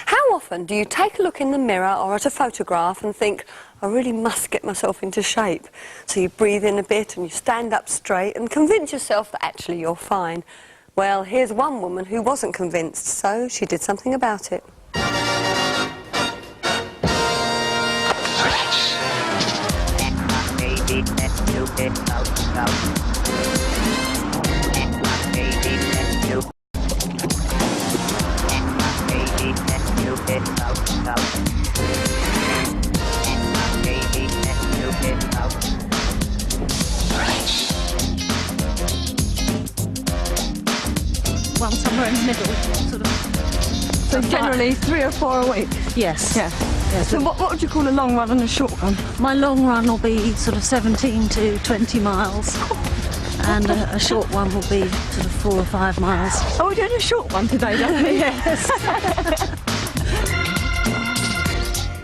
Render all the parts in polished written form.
How often do you take a look in the mirror or at a photograph and think, I really must get myself into shape? So you breathe in a bit and you stand up straight and convince yourself that actually you're fine. Well, here's one woman who wasn't convinced, so she did something about it. One somewhere in the middle, sort of. So generally 3 or 4 a week? Yes. Yeah. Yes. So what would you call a long run and a short run? My long run will be sort of 17 to 20 miles. And a short one will be sort of 4 or 5 miles. Oh, we're doing a short one today, Daphne. Yes.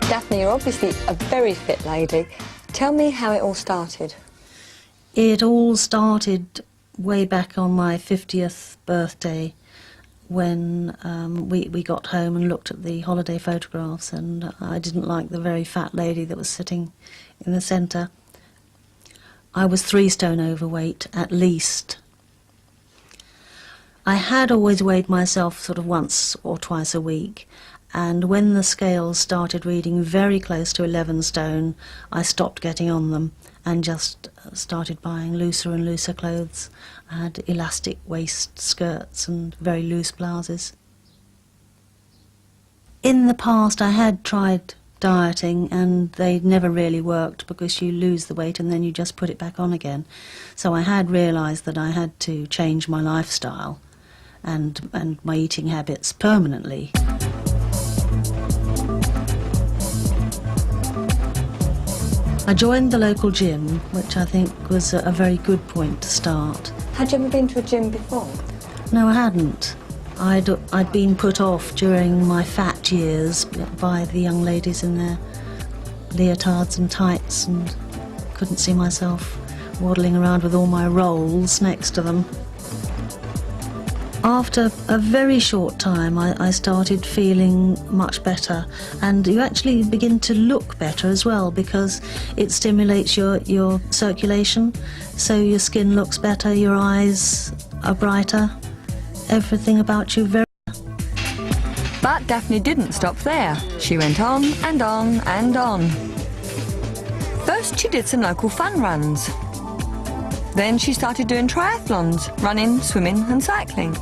Daphne, you're obviously a very fit lady. Tell me how it all started. It all started way back on my 50th birthday when we got home and looked at the holiday photographs, and I didn't like the very fat lady that was sitting in the centre. I was 3 stone overweight at least. I had always weighed myself sort of once or twice a week, and when the scales started reading very close to 11 stone, I stopped getting on them and just started buying looser and looser clothes. I had elastic waist skirts and very loose blouses. In the past I had tried dieting, and they never really worked because you lose the weight and then you just put it back on again. So I had realised that I had to change my lifestyle and my eating habits permanently. I joined the local gym, which I think was a very good point to start. Had you ever been to a gym before? No, I hadn't. I'd been put off during my fat years by the young ladies in their leotards and tights, and couldn't see myself waddling around with all my rolls next to them. After a very short time, I started feeling much better, and you actually begin to look better as well because it stimulates your circulation, so your skin looks better, your eyes are brighter, everything about you very. But Daphne didn't stop there. She went on and on and on. First she did some local fun runs. Then she started doing triathlons, running, swimming and cycling.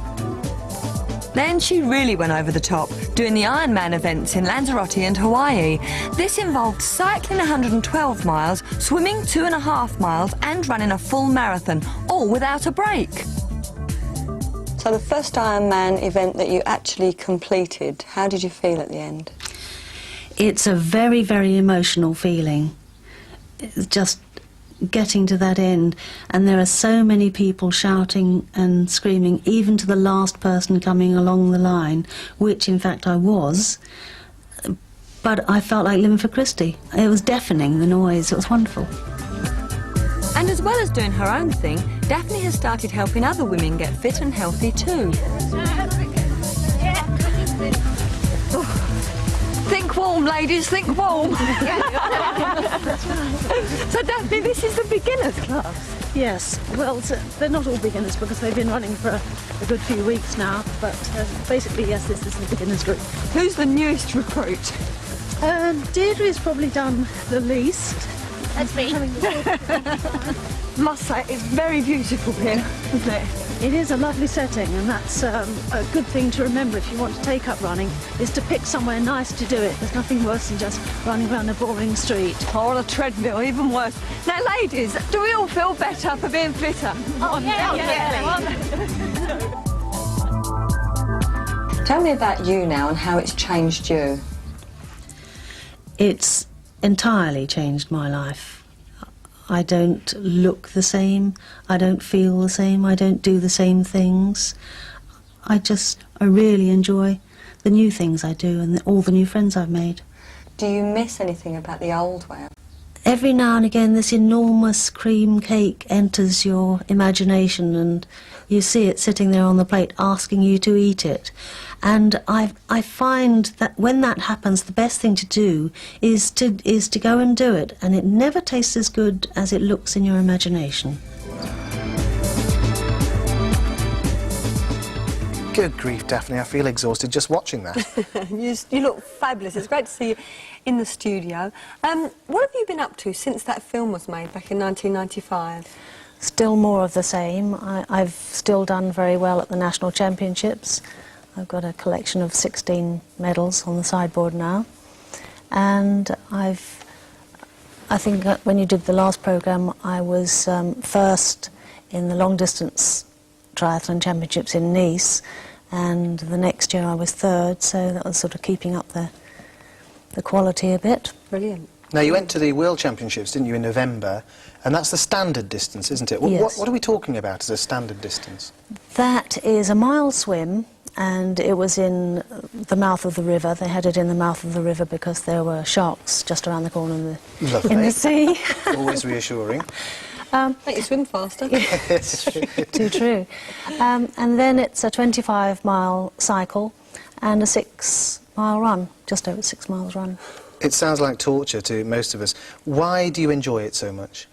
Then she really went over the top, doing the Ironman events in Lanzarote and Hawaii. This involved cycling 112 miles, swimming 2.5 miles and running a full marathon, all without a break. So the first Ironman event that you actually completed, how did you feel at the end? It's a very, very emotional feeling. It's just getting to that end, and there are so many people shouting and screaming, even to the last person coming along the line, which in fact I was, but I felt like living for Christy. It was deafening, the noise, it was wonderful. And as well as doing her own thing, Daphne has started helping other women get fit and healthy too. Think warm, ladies, think warm. So Daphne, this is the beginners class. Yes, well, they're not all beginners because they've been running for a good few weeks now, but basically, yes, this is the beginners group. Who's the newest recruit? Deirdre's probably done the least. That's me. Must say, it's very beautiful here, isn't it? It is a lovely setting, and that's a good thing to remember if you want to take up running, is to pick somewhere nice to do it. There's nothing worse than just running around a boring street. Or on a treadmill, even worse. Now, ladies, do we all feel better for being fitter? Oh, yeah. Tell me about you now and how it's changed you. It's entirely changed my life. I don't look the same, I don't feel the same, I don't do the same things. I really enjoy the new things I do and all the new friends I've made. Do you miss anything about the old way? every now and again this enormous cream cake enters your imagination and you see it sitting there on the plate asking you to eat it. And I find that when that happens, the best thing to do is to go and do it, and it never tastes as good as it looks in your imagination. Good grief, Daphne, I feel exhausted just watching that. You look fabulous. It's great to see you in the studio. What have you been up to since that film was made back in 1995? Still more of the same. I've still done very well at the national championships. I've got a collection of 16 medals on the sideboard now. And I think that when you did the last programme, I was first in the long distance triathlon championships in Nice, and the next year I was third, so that was sort of keeping up the quality a bit. Brilliant. Now, you went to the World Championships, didn't you, in November, and that's the standard distance, isn't it? Yes. What are we talking about as a standard distance? That is a mile swim, and it was in the mouth of the river. They had it in the mouth of the river because there were sharks just around the corner in the sea. Always reassuring. Make you swim faster. Too true. And then it's a 25-mile cycle and a 6-mile run, just over 6 miles run. It sounds like torture to most of us. Why do you enjoy it so much?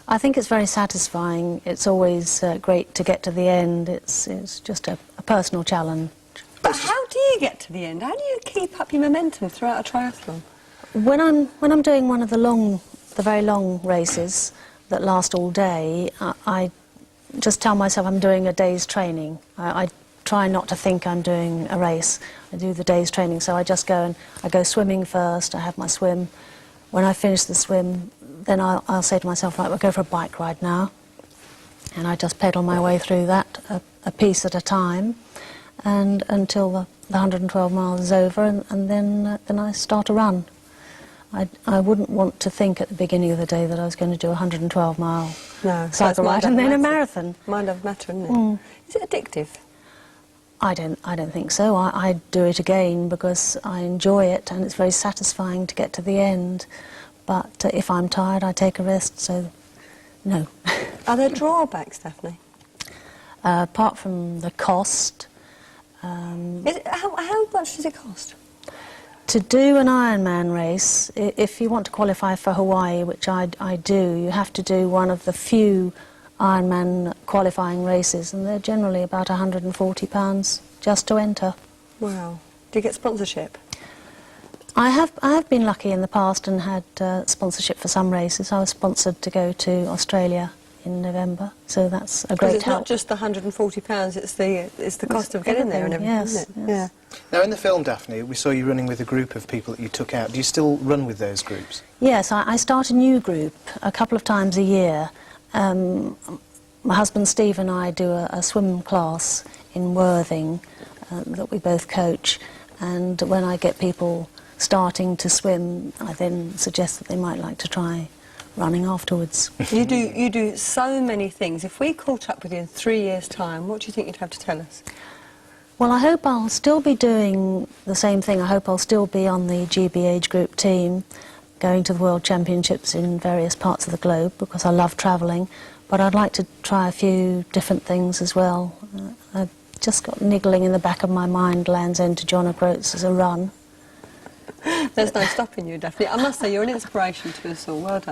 I think it's very satisfying. It's always great to get to the end. It's just a personal challenge. But how do you get to the end? How do you keep up your momentum throughout a triathlon? When I'm doing one of the very long races that last all day, I just tell myself I'm doing a day's training. I try not to think I'm doing a race. I do the day's training, so I just go and I go swimming first. I have my swim. When I finish the swim, then I'll say to myself, right, we'll go for a bike ride now. And I just pedal my way through that, a piece at a time, and until the 112 miles is over, and then I start a run. I wouldn't want to think at the beginning of the day that I was going to do a 112-mile cycle ride and then a marathon. Mind over matter, isn't it? Is it addictive? I don't think so. I do it again because I enjoy it and it's very satisfying to get to the end. But if I'm tired, I take a rest, so no. Are there drawbacks, Daphne? Apart from the cost. How much does it cost? To do an Ironman race, if you want to qualify for Hawaii, which I do, you have to do one of the few Ironman qualifying races, and they're generally about £140 just to enter. Wow. Do you get sponsorship? I have been lucky in the past and had sponsorship for some races. I was sponsored to go to Australia in November, so that's a great it's help. Not just the £140, it's the cost of getting there and everything, yes, isn't it? yes. Yeah. Now, in the film, Daphne, we saw you running with a group of people that you took out. Do you still run with those groups? Yes, I start a new group a couple of times a year. My husband Steve and I do a swim class in Worthing that we both coach, and when I get people starting to swim, I then suggest that they might like to try running afterwards. You do so many things. If we caught up with you in 3 years' time, what do you think you'd have to tell us? Well, I hope I'll still be doing the same thing. I hope I'll still be on the GB age group team, going to the World Championships in various parts of the globe, because I love travelling, but I'd like to try a few different things as well. I've just got niggling in the back of my mind Land's End to John O'Groats as a run. There's no stopping you, Daphne. I must say, you're an inspiration to us all. Well done.